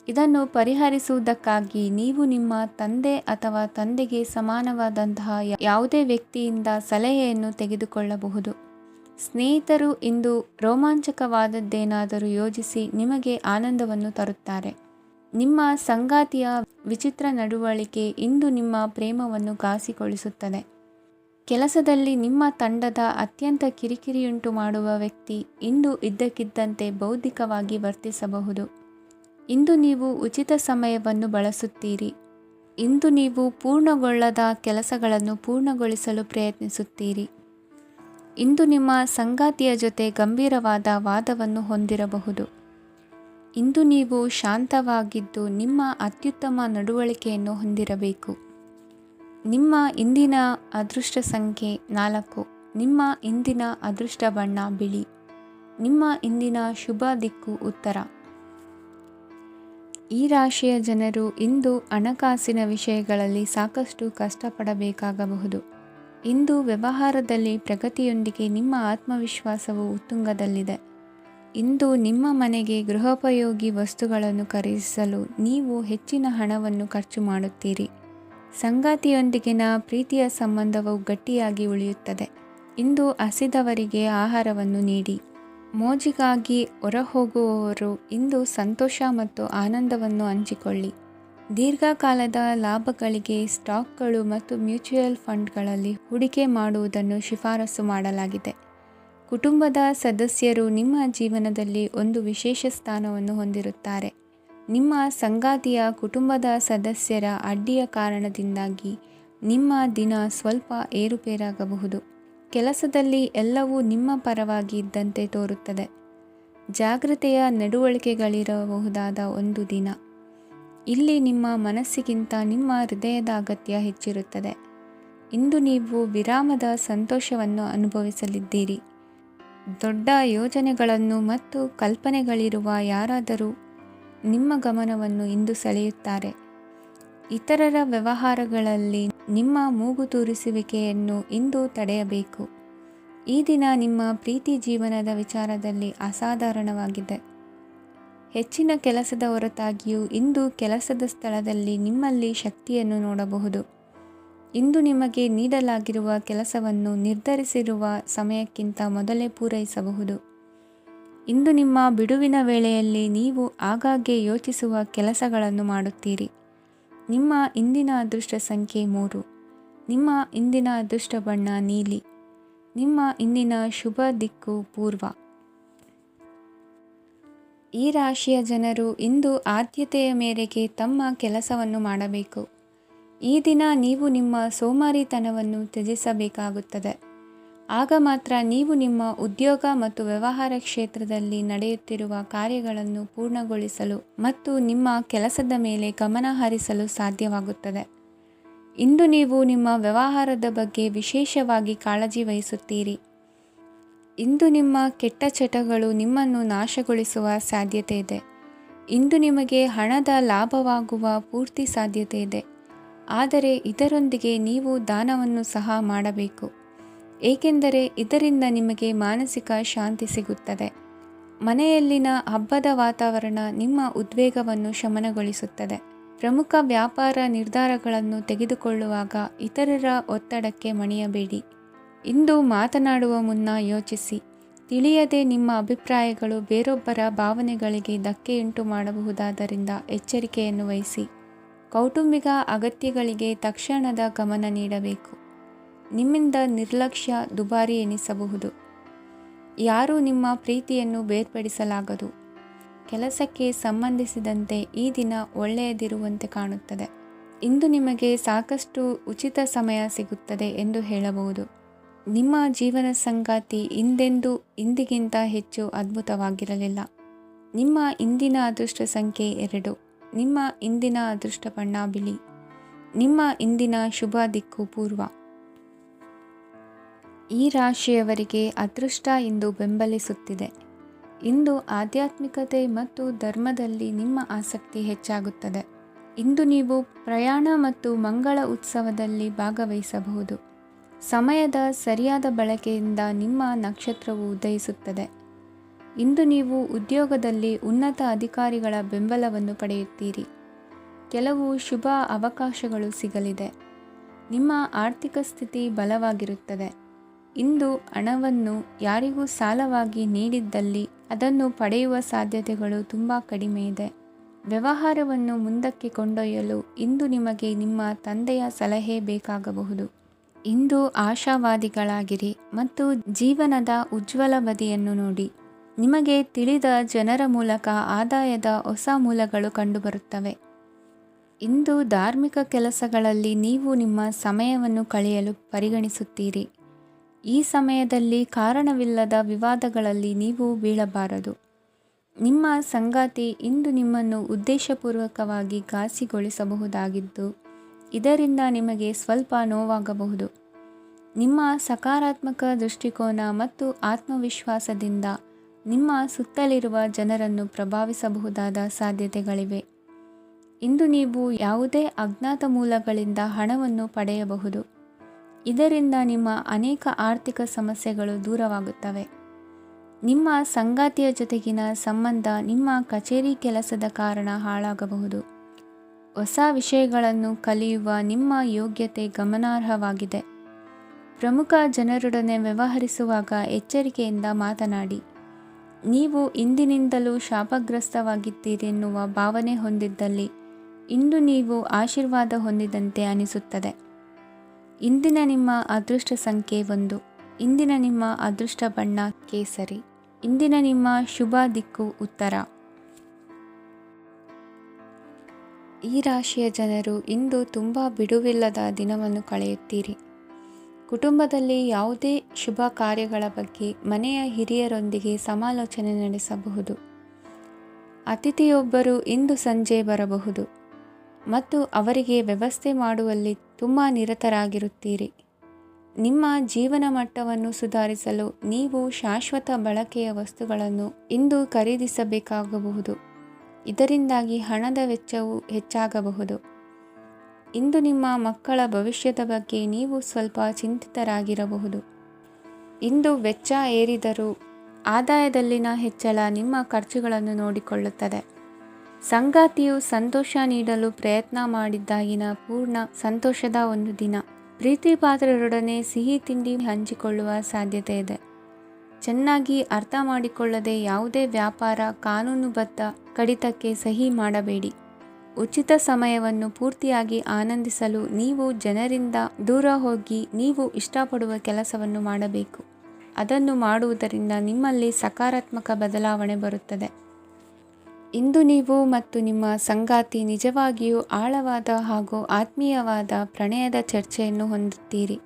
ಇದನ್ನು ಪರಿಹರಿಸುವುದಕ್ಕಾಗಿ ನೀವು ನಿಮ್ಮ ತಂದೆ ಅಥವಾ ತಂದೆಗೆ ಸಮಾನವಾದಂತಹ ಯಾವುದೇ ವ್ಯಕ್ತಿಯಿಂದ ಸಲಹೆಯನ್ನು ತೆಗೆದುಕೊಳ್ಳಬಹುದು. ಸ್ನೇಹಿತರು ಇಂದು ರೋಮಾಂಚಕವಾದದ್ದೇನಾದರೂ ಯೋಜಿಸಿ ನಿಮಗೆ ಆನಂದವನ್ನು ತರುತ್ತಾರೆ. ನಿಮ್ಮ ಸಂಗಾತಿಯ ವಿಚಿತ್ರ ನಡವಳಿಕೆ ಇಂದು ನಿಮ್ಮ ಪ್ರೇಮವನ್ನು ಘಾಸಿಗೊಳಿಸುತ್ತದೆ. ಕೆಲಸದಲ್ಲಿ ನಿಮ್ಮ ತಂಡದ ಅತ್ಯಂತ ಕಿರಿಕಿರಿಯುಂಟು ಮಾಡುವ ವ್ಯಕ್ತಿ ಇಂದು ಇದ್ದಕ್ಕಿದ್ದಂತೆ ಬೌದ್ಧಿಕವಾಗಿ ವರ್ತಿಸಬಹುದು. ಇಂದು ನೀವು ಉಚಿತ ಸಮಯವನ್ನು ಬಳಸುತ್ತೀರಿ. ಇಂದು ನೀವು ಪೂರ್ಣಗೊಳ್ಳದ ಕೆಲಸಗಳನ್ನು ಪೂರ್ಣಗೊಳಿಸಲು ಪ್ರಯತ್ನಿಸುತ್ತೀರಿ. ಇಂದು ನಿಮ್ಮ ಸಂಗಾತಿಯ ಜೊತೆ ಗಂಭೀರವಾದ ವಾದವನ್ನು ಹೊಂದಿರಬಹುದು. ಇಂದು ನೀವು ಶಾಂತವಾಗಿದ್ದು ನಿಮ್ಮ ಅತ್ಯುತ್ತಮ ನಡವಳಿಕೆಯನ್ನು ಹೊಂದಿರಬೇಕು. ನಿಮ್ಮ ಇಂದಿನ ಅದೃಷ್ಟ ಸಂಖ್ಯೆ 4. ನಿಮ್ಮ ಇಂದಿನ ಅದೃಷ್ಟ ಬಣ್ಣ ಬಿಳಿ. ನಿಮ್ಮ ಇಂದಿನ ಶುಭ ದಿಕ್ಕು ಉತ್ತರ. ಈ ರಾಶಿಯ ಜನರು ಇಂದು ಹಣಕಾಸಿನ ವಿಷಯಗಳಲ್ಲಿ ಸಾಕಷ್ಟು ಕಷ್ಟಪಡಬೇಕಾಗಬಹುದು. ಇಂದು ವ್ಯವಹಾರದಲ್ಲಿ ಪ್ರಗತಿಯೊಂದಿಗೆ ನಿಮ್ಮ ಆತ್ಮವಿಶ್ವಾಸವು ಉತ್ತುಂಗದಲ್ಲಿದೆ. ಇಂದು ನಿಮ್ಮ ಮನೆಗೆ ಗೃಹೋಪಯೋಗಿ ವಸ್ತುಗಳನ್ನು ಖರೀದಿಸಲು ನೀವು ಹೆಚ್ಚಿನ ಹಣವನ್ನು ಖರ್ಚು ಮಾಡುತ್ತೀರಿ. ಸಂಗಾತಿಯೊಂದಿಗಿನ ಪ್ರೀತಿಯ ಸಂಬಂಧವು ಗಟ್ಟಿಯಾಗಿ ಉಳಿಯುತ್ತದೆ. ಇಂದು ಹಸಿದವರಿಗೆ ಆಹಾರವನ್ನು ನೀಡಿ. ಮೋಜಿಗಾಗಿ ಹೊರಹೋಗುವವರು ಇಂದು ಸಂತೋಷ ಮತ್ತು ಆನಂದವನ್ನು ಹಂಚಿಕೊಳ್ಳಿ. ದೀರ್ಘಕಾಲದ ಲಾಭಗಳಿಗೆ ಸ್ಟಾಕ್ಗಳು ಮತ್ತು ಮ್ಯೂಚುವಲ್ ಫಂಡ್ಗಳಲ್ಲಿ ಹೂಡಿಕೆ ಮಾಡುವುದನ್ನು ಶಿಫಾರಸು ಮಾಡಲಾಗಿದೆ. ಕುಟುಂಬದ ಸದಸ್ಯರು ನಿಮ್ಮ ಜೀವನದಲ್ಲಿ ಒಂದು ವಿಶೇಷ ಸ್ಥಾನವನ್ನು ಹೊಂದಿರುತ್ತಾರೆ. ನಿಮ್ಮ ಸಂಗಾತಿಯ ಕುಟುಂಬದ ಸದಸ್ಯರ ಅಡ್ಡಿಯ ಕಾರಣದಿಂದಾಗಿ ನಿಮ್ಮ ದಿನ ಸ್ವಲ್ಪ ಏರುಪೇರಾಗಬಹುದು. ಕೆಲಸದಲ್ಲಿ ಎಲ್ಲವೂ ನಿಮ್ಮ ಪರವಾಗಿ ಇದ್ದಂತೆ ತೋರುತ್ತದೆ. ಜಾಗ್ರತೆಯ ನಡವಳಿಕೆಗಳಿರಬಹುದಾದ ಒಂದು ದಿನ. ಇಲ್ಲಿ ನಿಮ್ಮ ಮನಸ್ಸಿಗಿಂತ ನಿಮ್ಮ ಹೃದಯದ ಅಗತ್ಯ ಹೆಚ್ಚಿರುತ್ತದೆ. ಇಂದು ನೀವು ವಿರಾಮದ ಸಂತೋಷವನ್ನು ಅನುಭವಿಸಲಿದ್ದೀರಿ. ದೊಡ್ಡ ಯೋಜನೆಗಳನ್ನು ಮತ್ತು ಕಲ್ಪನೆಗಳಿರುವ ಯಾರಾದರೂ ನಿಮ್ಮ ಗಮನವನ್ನು ಇಂದು ಸೆಳೆಯುತ್ತಾರೆ. ಇತರರ ವ್ಯವಹಾರಗಳಲ್ಲಿ ನಿಮ್ಮ ಮೂಗು ತೂರಿಸುವಿಕೆಯನ್ನು ಇಂದು ತಡೆಯಬೇಕು. ಈ ದಿನ ನಿಮ್ಮ ಪ್ರೀತಿ ಜೀವನದ ವಿಚಾರದಲ್ಲಿ ಅಸಾಧಾರಣವಾಗಿದೆ. ಹೆಚ್ಚಿನ ಕೆಲಸದ ಹೊರತಾಗಿಯೂ ಇಂದು ಕೆಲಸದ ಸ್ಥಳದಲ್ಲಿ ನಿಮ್ಮಲ್ಲಿ ಶಕ್ತಿಯನ್ನು ನೋಡಬಹುದು. ಇಂದು ನಿಮಗೆ ನೀಡಲಾಗಿರುವ ಕೆಲಸವನ್ನು ನಿರ್ಧರಿಸಿರುವ ಸಮಯಕ್ಕಿಂತ ಮೊದಲೇ ಪೂರೈಸಬಹುದು. ಇಂದು ನಿಮ್ಮ ಬಿಡುವಿನ ವೇಳೆಯಲ್ಲಿ ನೀವು ಆಗಾಗ್ಗೆ ಯೋಚಿಸುವ ಕೆಲಸಗಳನ್ನು ಮಾಡುತ್ತೀರಿ. ನಿಮ್ಮ ಇಂದಿನ ಅದೃಷ್ಟ ಸಂಖ್ಯೆ 3. ನಿಮ್ಮ ಇಂದಿನ ಅದೃಷ್ಟ ಬಣ್ಣ ನೀಲಿ. ನಿಮ್ಮ ಇಂದಿನ ಶುಭ ದಿಕ್ಕು ಪೂರ್ವ. ಈ ರಾಶಿಯ ಜನರು ಇಂದು ಆದ್ಯತೆಯ ಮೇರೆಗೆ ತಮ್ಮ ಕೆಲಸವನ್ನು ಮಾಡಬೇಕು. ಈ ದಿನ ನೀವು ನಿಮ್ಮ ಸೋಮಾರಿತನವನ್ನು ತ್ಯಜಿಸಬೇಕಾಗುತ್ತದೆ. ಆಗ ಮಾತ್ರ ನೀವು ನಿಮ್ಮ ಉದ್ಯೋಗ ಮತ್ತು ವ್ಯವಹಾರ ಕ್ಷೇತ್ರದಲ್ಲಿ ನಡೆಯುತ್ತಿರುವ ಕಾರ್ಯಗಳನ್ನು ಪೂರ್ಣಗೊಳಿಸಲು ಮತ್ತು ನಿಮ್ಮ ಕೆಲಸದ ಮೇಲೆ ಗಮನ ಹರಿಸಲು ಸಾಧ್ಯವಾಗುತ್ತದೆ. ಇಂದು ನೀವು ನಿಮ್ಮ ವ್ಯವಹಾರದ ಬಗ್ಗೆ ವಿಶೇಷವಾಗಿ ಕಾಳಜಿ ವಹಿಸುತ್ತೀರಿ. ಇಂದು ನಿಮ್ಮ ಕೆಟ್ಟ ಚಟಗಳು ನಿಮ್ಮನ್ನು ನಾಶಗೊಳಿಸುವ ಸಾಧ್ಯತೆ ಇದೆ. ಇಂದು ನಿಮಗೆ ಹಣದ ಲಾಭವಾಗುವ ಪೂರ್ತಿ ಸಾಧ್ಯತೆ ಇದೆ. ಆದರೆ ಇದರೊಂದಿಗೆ ನೀವು ದಾನವನ್ನು ಸಹ ಮಾಡಬೇಕು, ಏಕೆಂದರೆ ಇದರಿಂದ ನಿಮಗೆ ಮಾನಸಿಕ ಶಾಂತಿ ಸಿಗುತ್ತದೆ. ಮನೆಯಲ್ಲಿನ ಹಬ್ಬದ ವಾತಾವರಣ ನಿಮ್ಮ ಉದ್ವೇಗವನ್ನು ಶಮನಗೊಳಿಸುತ್ತದೆ. ಪ್ರಮುಖ ವ್ಯಾಪಾರ ನಿರ್ಧಾರಗಳನ್ನು ತೆಗೆದುಕೊಳ್ಳುವಾಗ ಇತರರ ಒತ್ತಡಕ್ಕೆ ಮಣಿಯಬೇಡಿ. ಇಂದು ಮಾತನಾಡುವ ಮುನ್ನ ಯೋಚಿಸಿ. ತಿಳಿಯದೆ ನಿಮ್ಮ ಅಭಿಪ್ರಾಯಗಳು ಬೇರೊಬ್ಬರ ಭಾವನೆಗಳಿಗೆ ಧಕ್ಕೆಯುಂಟು ಮಾಡಬಹುದಾದ್ದರಿಂದ ಎಚ್ಚರಿಕೆಯನ್ನು ವಹಿಸಿ. ಕೌಟುಂಬಿಕ ಅಗತ್ಯಗಳಿಗೆ ತಕ್ಷಣದ ಗಮನ ನೀಡಬೇಕು. ನಿಮ್ಮಿಂದ ನಿರ್ಲಕ್ಷ್ಯ ದುಬಾರಿ ಎನಿಸಬಹುದು. ಯಾರೂ ನಿಮ್ಮ ಪ್ರೀತಿಯನ್ನು ಬೇರ್ಪಡಿಸಲಾಗದು. ಕೆಲಸಕ್ಕೆ ಸಂಬಂಧಿಸಿದಂತೆ ಈ ದಿನ ಒಳ್ಳೆಯದಿರುವಂತೆ ಕಾಣುತ್ತದೆ. ಇಂದು ನಿಮಗೆ ಸಾಕಷ್ಟು ಉಚಿತ ಸಮಯ ಸಿಗುತ್ತದೆ ಎಂದು ಹೇಳಬಹುದು. ನಿಮ್ಮ ಜೀವನ ಸಂಗಾತಿ ಇಂದಿಗಿಂತ ಹೆಚ್ಚು ಅದ್ಭುತವಾಗಿರಲಿಲ್ಲ. ನಿಮ್ಮ ಇಂದಿನ ಅದೃಷ್ಟ ಸಂಖ್ಯೆ 2. ನಿಮ್ಮ ಇಂದಿನ ಅದೃಷ್ಟ ಬಣ್ಣ ಬಿಳಿ. ನಿಮ್ಮ ಇಂದಿನ ಶುಭ ದಿಕ್ಕು ಪೂರ್ವ. ಈ ರಾಶಿಯವರಿಗೆ ಅದೃಷ್ಟ ಇಂದು ಬೆಂಬಲಿಸುತ್ತಿದೆ. ಇಂದು ಆಧ್ಯಾತ್ಮಿಕತೆ ಮತ್ತು ಧರ್ಮದಲ್ಲಿ ನಿಮ್ಮ ಆಸಕ್ತಿ ಹೆಚ್ಚಾಗುತ್ತದೆ. ಇಂದು ನೀವು ಪ್ರಯಾಣ ಮತ್ತು ಮಂಗಳ ಉತ್ಸವದಲ್ಲಿ ಭಾಗವಹಿಸಬಹುದು. ಸಮಯದ ಸರಿಯಾದ ಬಳಕೆಯಿಂದ ನಿಮ್ಮ ನಕ್ಷತ್ರವು ಉದಯಿಸುತ್ತದೆ. ಇಂದು ನೀವು ಉದ್ಯೋಗದಲ್ಲಿ ಉನ್ನತ ಅಧಿಕಾರಿಗಳ ಬೆಂಬಲವನ್ನು ಪಡೆಯುತ್ತೀರಿ. ಕೆಲವು ಶುಭ ಅವಕಾಶಗಳು ಸಿಗಲಿದೆ. ನಿಮ್ಮ ಆರ್ಥಿಕ ಸ್ಥಿತಿ ಬಲವಾಗಿರುತ್ತದೆ. ಇಂದು ಹಣವನ್ನು ಯಾರಿಗೂ ಸಾಲವಾಗಿ ನೀಡಿದ್ದಲ್ಲಿ ಅದನ್ನು ಪಡೆಯುವ ಸಾಧ್ಯತೆಗಳು ತುಂಬ ಕಡಿಮೆ ಇದೆ. ವ್ಯವಹಾರವನ್ನು ಮುಂದಕ್ಕೆ ಕೊಂಡೊಯ್ಯಲು ಇಂದು ನಿಮಗೆ ನಿಮ್ಮ ತಂದೆಯ ಸಲಹೆ ಬೇಕಾಗಬಹುದು. ಇಂದು ಆಶಾವಾದಿಗಳಾಗಿರಿ ಮತ್ತು ಜೀವನದ ಉಜ್ವಲ ಬದಿಯನ್ನು ನೋಡಿ. ನಿಮಗೆ ತಿಳಿದ ಜನರ ಮೂಲಕ ಆದಾಯದ ಹೊಸ ಮೂಲಗಳು ಕಂಡುಬರುತ್ತವೆ. ಇಂದು ಧಾರ್ಮಿಕ ಕೆಲಸಗಳಲ್ಲಿ ನೀವು ನಿಮ್ಮ ಸಮಯವನ್ನು ಕಳೆಯಲು ಪರಿಗಣಿಸುತ್ತೀರಿ. ಈ ಸಮಯದಲ್ಲಿ ಕಾರಣವಿಲ್ಲದ ವಿವಾದಗಳಲ್ಲಿ ನೀವು ಬೀಳಬಾರದು. ನಿಮ್ಮ ಸಂಗಾತಿ ಇಂದು ನಿಮ್ಮನ್ನು ಉದ್ದೇಶಪೂರ್ವಕವಾಗಿ ಘಾಸಿಗೊಳಿಸಬಹುದಾಗಿದ್ದು, ಇದರಿಂದ ನಿಮಗೆ ಸ್ವಲ್ಪ ನೋವಾಗಬಹುದು. ನಿಮ್ಮ ಸಕಾರಾತ್ಮಕ ದೃಷ್ಟಿಕೋನ ಮತ್ತು ಆತ್ಮವಿಶ್ವಾಸದಿಂದ ನಿಮ್ಮ ಸುತ್ತಲಿರುವ ಜನರನ್ನು ಪ್ರಭಾವಿಸಬಹುದಾದ ಸಾಧ್ಯತೆಗಳಿವೆ. ಇಂದು ನೀವು ಯಾವುದೇ ಅಜ್ಞಾತ ಮೂಲಗಳಿಂದ ಹಣವನ್ನು ಪಡೆಯಬಹುದು. ಇದರಿಂದ ನಿಮ್ಮ ಅನೇಕ ಆರ್ಥಿಕ ಸಮಸ್ಯೆಗಳು ದೂರವಾಗುತ್ತವೆ. ನಿಮ್ಮ ಸಂಗಾತಿಯ ಜೊತೆಗಿನ ಸಂಬಂಧ ನಿಮ್ಮ ಕಚೇರಿ ಕೆಲಸದ ಕಾರಣ ಹಾಳಾಗಬಹುದು. ಹೊಸ ವಿಷಯಗಳನ್ನು ಕಲಿಯುವ ನಿಮ್ಮ ಯೋಗ್ಯತೆ ಗಮನಾರ್ಹವಾಗಿದೆ. ಪ್ರಮುಖ ಜನರೊಡನೆ ವ್ಯವಹರಿಸುವಾಗ ಎಚ್ಚರಿಕೆಯಿಂದ ಮಾತನಾಡಿ. ನೀವು ಇಂದಿನಿಂದಲೂ ಶಾಪಗ್ರಸ್ತವಾಗಿದ್ದೀರೆನ್ನುವ ಭಾವನೆ ಹೊಂದಿದ್ದಲ್ಲಿ ಇಂದು ನೀವು ಆಶೀರ್ವಾದ ಹೊಂದಿದಂತೆ ಅನಿಸುತ್ತದೆ. ಇಂದಿನ ನಿಮ್ಮ ಅದೃಷ್ಟ ಸಂಖ್ಯೆ 1. ಇಂದಿನ ನಿಮ್ಮ ಅದೃಷ್ಟ ಬಣ್ಣ ಕೇಸರಿ. ಇಂದಿನ ನಿಮ್ಮ ಶುಭ ದಿಕ್ಕು ಉತ್ತರ. ಈ ರಾಶಿಯ ಜನರು ಇಂದು ತುಂಬ ಬಿಡುವಿಲ್ಲದ ದಿನವನ್ನು ಕಳೆಯುತ್ತೀರಿ. ಕುಟುಂಬದಲ್ಲಿ ಯಾವುದೇ ಶುಭ ಕಾರ್ಯಗಳ ಬಗ್ಗೆ ಮನೆಯ ಹಿರಿಯರೊಂದಿಗೆ ಸಮಾಲೋಚನೆ ನಡೆಸಬಹುದು. ಅತಿಥಿಯೊಬ್ಬರು ಇಂದು ಸಂಜೆ ಬರಬಹುದು ಮತ್ತು ಅವರಿಗೆ ವ್ಯವಸ್ಥೆ ಮಾಡುವಲ್ಲಿ ತುಂಬ ನಿರತರಾಗಿರುತ್ತೀರಿ. ನಿಮ್ಮ ಜೀವನ ಮಟ್ಟವನ್ನು ಸುಧಾರಿಸಲು ನೀವು ಶಾಶ್ವತ ಬಳಕೆಯ ವಸ್ತುಗಳನ್ನು ಇಂದು ಖರೀದಿಸಬೇಕಾಗಬಹುದು. ಇದರಿಂದಾಗಿ ಹಣದ ವೆಚ್ಚವು ಹೆಚ್ಚಾಗಬಹುದು. ಇಂದು ನಿಮ್ಮ ಮಕ್ಕಳ ಭವಿಷ್ಯದ ಬಗ್ಗೆ ನೀವು ಸ್ವಲ್ಪ ಚಿಂತಿತರಾಗಿರಬಹುದು. ಇಂದು ವೆಚ್ಚ ಏರಿದರೂ ಆದಾಯದಲ್ಲಿನ ಹೆಚ್ಚಳ ನಿಮ್ಮ ಖರ್ಚುಗಳನ್ನು ನೋಡಿಕೊಳ್ಳುತ್ತದೆ. ಸಂಗಾತಿಯು ಸಂತೋಷ ನೀಡಲು ಪ್ರಯತ್ನ ಮಾಡಿದ್ದಾಗಿನ ಪೂರ್ಣ ಸಂತೋಷದ ಒಂದು ದಿನ. ಪ್ರೀತಿ ಪಾತ್ರರೊಡನೆ ಸಿಹಿ ತಿಂಡಿ ಹಂಚಿಕೊಳ್ಳುವ ಸಾಧ್ಯತೆ ಇದೆ. ಚೆನ್ನಾಗಿ ಅರ್ಥ ಮಾಡಿಕೊಳ್ಳದೆ ಯಾವುದೇ ವ್ಯಾಪಾರ ಕಾನೂನುಬದ್ಧ ಕಡಿತಕ್ಕೆ ಸಹಿ ಮಾಡಬೇಡಿ. ಉಚಿತ ಸಮಯವನ್ನು ಪೂರ್ತಿಯಾಗಿ ಆನಂದಿಸಲು ನೀವು ಜನರಿಂದ ದೂರ ಹೋಗಿ ನೀವು ಇಷ್ಟಪಡುವ ಕೆಲಸವನ್ನು ಮಾಡಬೇಕು. ಅದನ್ನು ಮಾಡುವುದರಿಂದ ನಿಮ್ಮಲ್ಲಿ ಸಕಾರಾತ್ಮಕ ಬದಲಾವಣೆ ಬರುತ್ತದೆ. ಇಂದು ನೀವು ಮತ್ತು ನಿಮ್ಮ ಸಂಗಾತಿ ನಿಜವಾಗಿಯೂ ಆಳವಾದ ಹಾಗೂ ಆತ್ಮೀಯವಾದ ಪ್ರಣಯದ ಚರ್ಚೆಯನ್ನು ಹೊಂದುತ್ತೀರಿ.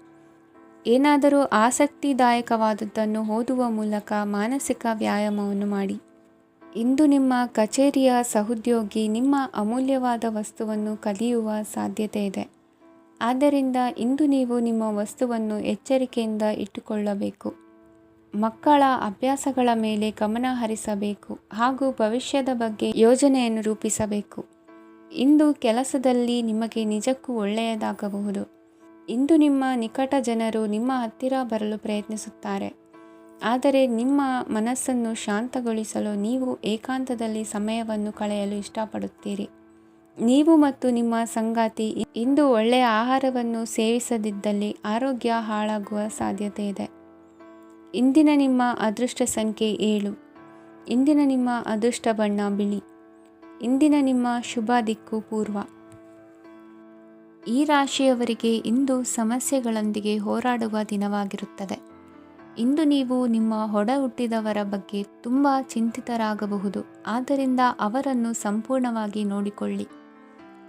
ಏನಾದರೂ ಆಸಕ್ತಿದಾಯಕವಾದದ್ದನ್ನು ಓದುವ ಮೂಲಕ ಮಾನಸಿಕ ವ್ಯಾಯಾಮವನ್ನು ಮಾಡಿ. ಇಂದು ನಿಮ್ಮ ಕಚೇರಿಯ ಸಹೋದ್ಯೋಗಿ ನಿಮ್ಮ ಅಮೂಲ್ಯವಾದ ವಸ್ತುವನ್ನು ಕದಿಯುವ ಸಾಧ್ಯತೆ ಇದೆ. ಆದ್ದರಿಂದ ಇಂದು ನೀವು ನಿಮ್ಮ ವಸ್ತುವನ್ನು ಎಚ್ಚರಿಕೆಯಿಂದ ಇಟ್ಟುಕೊಳ್ಳಬೇಕು. ಮಕ್ಕಳ ಅಭ್ಯಾಸಗಳ ಮೇಲೆ ಗಮನ ಹರಿಸಬೇಕು ಹಾಗೂ ಭವಿಷ್ಯದ ಬಗ್ಗೆ ಯೋಜನೆಯನ್ನು ರೂಪಿಸಬೇಕು. ಇಂದು ಕೆಲಸದಲ್ಲಿ ನಿಮಗೆ ನಿಜಕ್ಕೂ ಒಳ್ಳೆಯದಾಗಬಹುದು. ಇಂದು ನಿಮ್ಮ ನಿಕಟ ಜನರು ನಿಮ್ಮ ಹತ್ತಿರ ಬರಲು ಪ್ರಯತ್ನಿಸುತ್ತಾರೆ. ಆದರೆ ನಿಮ್ಮ ಮನಸ್ಸನ್ನು ಶಾಂತಗೊಳಿಸಲು ನೀವು ಏಕಾಂತದಲ್ಲಿ ಸಮಯವನ್ನು ಕಳೆಯಲು ಇಷ್ಟಪಡುತ್ತೀರಿ. ನೀವು ಮತ್ತು ನಿಮ್ಮ ಸಂಗಾತಿ ಇಂದು ಒಳ್ಳೆಯ ಆಹಾರವನ್ನು ಸೇವಿಸದಿದ್ದಲ್ಲಿ ಆರೋಗ್ಯ ಹಾಳಾಗುವ ಸಾಧ್ಯತೆ ಇದೆ. ಇಂದಿನ ನಿಮ್ಮ ಅದೃಷ್ಟ ಸಂಖ್ಯೆ 7. ಇಂದಿನ ನಿಮ್ಮ ಅದೃಷ್ಟ ಬಣ್ಣ ಬಿಳಿ. ಇಂದಿನ ನಿಮ್ಮ ಶುಭ ದಿಕ್ಕು ಪೂರ್ವ. ಈ ರಾಶಿಯವರಿಗೆ ಇಂದು ಸಮಸ್ಯೆಗಳೊಂದಿಗೆ ಹೋರಾಡುವ ದಿನವಾಗಿರುತ್ತದೆ. ಇಂದು ನೀವು ನಿಮ್ಮ ಒಡ ಹುಟ್ಟಿದವರ ಬಗ್ಗೆ ತುಂಬ ಚಿಂತಿತರಾಗಬಹುದು. ಆದ್ದರಿಂದ ಅವರನ್ನು ಸಂಪೂರ್ಣವಾಗಿ ನೋಡಿಕೊಳ್ಳಿ.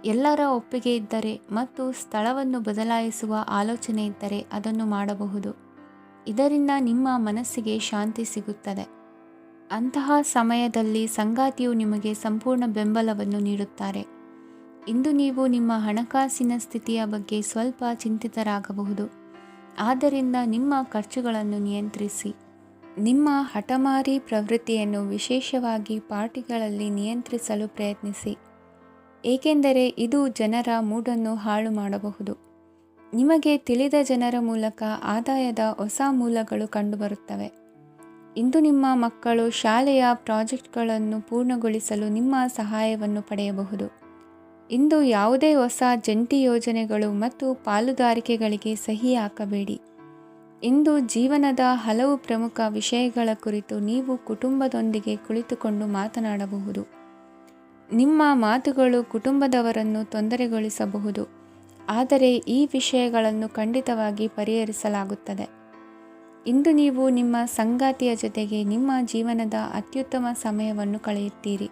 ಎಲ್ಲರ ಒಪ್ಪಿಗೆ ಇದ್ದರೆ ಮತ್ತು ಸ್ಥಳವನ್ನು ಬದಲಾಯಿಸುವ ಆಲೋಚನೆ ಇದ್ದರೆ ಅದನ್ನು ಮಾಡಬಹುದು. ಇದರಿಂದ ನಿಮ್ಮ ಮನಸ್ಸಿಗೆ ಶಾಂತಿ ಸಿಗುತ್ತದೆ. ಅಂತಹ ಸಮಯದಲ್ಲಿ ಸಂಗಾತಿಯು ನಿಮಗೆ ಸಂಪೂರ್ಣ ಬೆಂಬಲವನ್ನು ನೀಡುತ್ತಾರೆ. ಇಂದು ನೀವು ನಿಮ್ಮ ಹಣಕಾಸಿನ ಸ್ಥಿತಿಯ ಬಗ್ಗೆ ಸ್ವಲ್ಪ ಚಿಂತಿತರಾಗಬಹುದು. ಆದ್ದರಿಂದ ನಿಮ್ಮ ಖರ್ಚುಗಳನ್ನು ನಿಯಂತ್ರಿಸಿ. ನಿಮ್ಮ ಹಠಮಾರಿ ಪ್ರವೃತ್ತಿಯನ್ನು ವಿಶೇಷವಾಗಿ ಪಾರ್ಟಿಗಳಲ್ಲಿ ನಿಯಂತ್ರಿಸಲು ಪ್ರಯತ್ನಿಸಿ, ಏಕೆಂದರೆ ಇದು ಜನರ ಮೂಡನ್ನು ಹಾಳು ಮಾಡಬಹುದು. ನಿಮಗೆ ತಿಳಿದ ಜನರ ಮೂಲಕ ಆದಾಯದ ಹೊಸ ಮೂಲಗಳು ಕಂಡುಬರುತ್ತವೆ. ಇಂದು ನಿಮ್ಮ ಮಕ್ಕಳು ಶಾಲೆಯ ಪ್ರಾಜೆಕ್ಟ್ಗಳನ್ನು ಪೂರ್ಣಗೊಳಿಸಲು ನಿಮ್ಮ ಸಹಾಯವನ್ನು ಪಡೆಯಬಹುದು. ಇಂದು ಯಾವುದೇ ಹೊಸ ಜಂಟಿ ಯೋಜನೆಗಳು ಮತ್ತು ಪಾಲುದಾರಿಕೆಗಳಿಗೆ ಸಹಿ ಹಾಕಬೇಡಿ. ಇಂದು ಜೀವನದ ಹಲವು ಪ್ರಮುಖ ವಿಷಯಗಳ ಕುರಿತು ನೀವು ಕುಟುಂಬದೊಂದಿಗೆ ಕುಳಿತುಕೊಂಡು ಮಾತನಾಡಬಹುದು. ನಿಮ್ಮ ಮಾತುಗಳು ಕುಟುಂಬದವರನ್ನು ತೊಂದರೆಗೊಳಿಸಬಹುದು, ಆದರೆ ಈ ವಿಷಯಗಳನ್ನು ಖಂಡಿತವಾಗಿ ಪರಿಹರಿಸಲಾಗುತ್ತದೆ. ಇಂದು ನೀವು ನಿಮ್ಮ ಸಂಗಾತಿಯ ಜೊತೆಗೆ ನಿಮ್ಮ ಜೀವನದ ಅತ್ಯುತ್ತಮ ಸಮಯವನ್ನು ಕಳೆಯುತ್ತೀರಿ.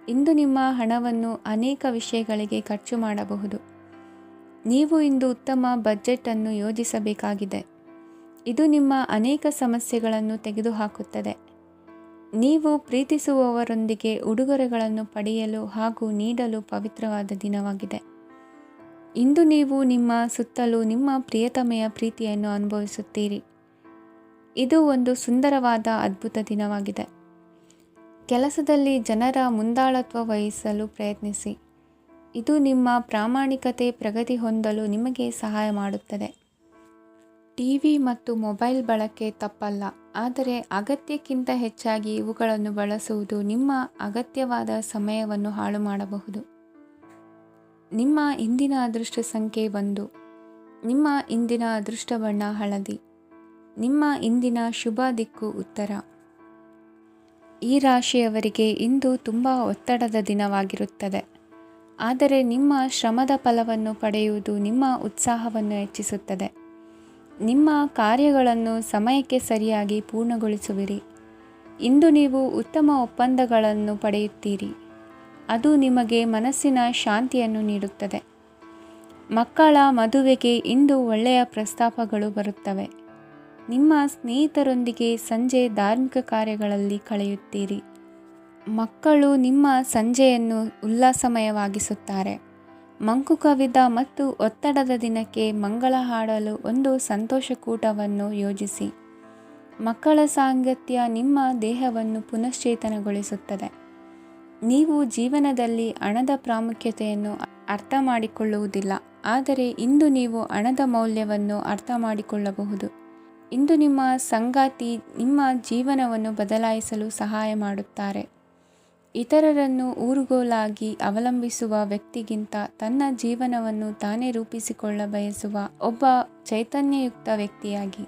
ಇಂದು ನಿಮ್ಮ ಹಣವನ್ನು ಅನೇಕ ವಿಷಯಗಳಿಗೆ ಖರ್ಚು ಮಾಡಬಹುದು. ನೀವು ಇಂದು ಉತ್ತಮ ಬಜೆಟ್ ಅನ್ನು ಯೋಜಿಸಬೇಕಾಗಿದೆ. ಇದು ನಿಮ್ಮ ಅನೇಕ ಸಮಸ್ಯೆಗಳನ್ನು ತೆಗೆದುಹಾಕುತ್ತದೆ. ನೀವು ಪ್ರೀತಿಸುವವರೊಂದಿಗೆ ಉಡುಗೊರೆಗಳನ್ನು ಪಡೆಯಲು ಹಾಗೂ ನೀಡಲು ಪವಿತ್ರವಾದ ದಿನವಾಗಿದೆ. ಇಂದು ನೀವು ನಿಮ್ಮ ಸುತ್ತಲೂ ನಿಮ್ಮ ಪ್ರಿಯತಮೆಯ ಪ್ರೀತಿಯನ್ನು ಅನುಭವಿಸುತ್ತೀರಿ. ಇದು ಒಂದು ಸುಂದರವಾದ ಅದ್ಭುತ ದಿನವಾಗಿದೆ. ಕೆಲಸದಲ್ಲಿ ಜನರ ಮುಂದಾಳತ್ವ ವಹಿಸಲು ಪ್ರಯತ್ನಿಸಿ. ಇದು ನಿಮ್ಮ ಪ್ರಾಮಾಣಿಕತೆ ಪ್ರಗತಿ ಹೊಂದಲು ನಿಮಗೆ ಸಹಾಯ ಮಾಡುತ್ತದೆ. ಟಿವಿ ಮತ್ತು ಮೊಬೈಲ್ ಬಳಕೆ ತಪ್ಪಲ್ಲ, ಆದರೆ ಅಗತ್ಯಕ್ಕಿಂತ ಹೆಚ್ಚಾಗಿ ಇವುಗಳನ್ನು ಬಳಸುವುದು ನಿಮ್ಮ ಅಗತ್ಯವಾದ ಸಮಯವನ್ನು ಹಾಳು ಮಾಡಬಹುದು. ನಿಮ್ಮ ಇಂದಿನ ಅದೃಷ್ಟ ಸಂಖ್ಯೆ 1. ನಿಮ್ಮ ಇಂದಿನ ಅದೃಷ್ಟ ಬಣ್ಣ ಹಳದಿ. ನಿಮ್ಮ ಇಂದಿನ ಶುಭ ದಿಕ್ಕು ಉತ್ತರ. ಈ ರಾಶಿಯವರಿಗೆ ಇಂದು ತುಂಬ ಒತ್ತಡದ ದಿನವಾಗಿರುತ್ತದೆ, ಆದರೆ ನಿಮ್ಮ ಶ್ರಮದ ಫಲವನ್ನು ಪಡೆಯುವುದು ನಿಮ್ಮ ಉತ್ಸಾಹವನ್ನು ಹೆಚ್ಚಿಸುತ್ತದೆ. ನಿಮ್ಮ ಕಾರ್ಯಗಳನ್ನು ಸಮಯಕ್ಕೆ ಸರಿಯಾಗಿ ಪೂರ್ಣಗೊಳಿಸುವಿರಿ. ಇಂದು ನೀವು ಉತ್ತಮ ಒಪ್ಪಂದಗಳನ್ನು ಪಡೆಯುತ್ತೀರಿ. ಅದು ನಿಮಗೆ ಮನಸ್ಸಿನ ಶಾಂತಿಯನ್ನು ನೀಡುತ್ತದೆ. ಮಕ್ಕಳ ಮದುವೆಗೆ ಇಂದು ಒಳ್ಳೆಯ ಪ್ರಸ್ತಾಪಗಳು ಬರುತ್ತವೆ. ನಿಮ್ಮ ಸ್ನೇಹಿತರೊಂದಿಗೆ ಸಂಜೆ ಧಾರ್ಮಿಕ ಕಾರ್ಯಗಳಲ್ಲಿ ಕಳೆಯುತ್ತೀರಿ. ಮಕ್ಕಳು ನಿಮ್ಮ ಸಂಜೆಯನ್ನು ಉಲ್ಲಾಸಮಯವಾಗಿಸುತ್ತಾರೆ. ಮಂಕು ಕವಿದ ಮತ್ತು ಒತ್ತಡದ ದಿನಕ್ಕೆ ಮಂಗಳ ಹಾಡಲು ಒಂದು ಸಂತೋಷಕೂಟವನ್ನು ಯೋಜಿಸಿ. ಮಕ್ಕಳ ಸಾಂಗತ್ಯ ನಿಮ್ಮ ದೇಹವನ್ನು ಪುನಶ್ಚೇತನಗೊಳಿಸುತ್ತದೆ. ನೀವು ಜೀವನದಲ್ಲಿ ಹಣದ ಪ್ರಾಮುಖ್ಯತೆಯನ್ನು ಅರ್ಥ ಮಾಡಿಕೊಳ್ಳುವುದಿಲ್ಲ, ಆದರೆ ಇಂದು ನೀವು ಹಣದ ಮೌಲ್ಯವನ್ನು ಅರ್ಥ ಮಾಡಿಕೊಳ್ಳಬಹುದು. ಇಂದು ನಿಮ್ಮ ಸಂಗಾತಿ ನಿಮ್ಮ ಜೀವನವನ್ನು ಬದಲಾಯಿಸಲು ಸಹಾಯ ಮಾಡುತ್ತಾರೆ. ಇತರರನ್ನು ಊರುಗೋಲಾಗಿ ಅವಲಂಬಿಸುವ ವ್ಯಕ್ತಿಗಿಂತ ತನ್ನ ಜೀವನವನ್ನು ತಾನೇ ರೂಪಿಸಿಕೊಳ್ಳ ಬಯಸುವ ಒಬ್ಬ ಚೈತನ್ಯಯುಕ್ತ ವ್ಯಕ್ತಿಯಾಗಿ.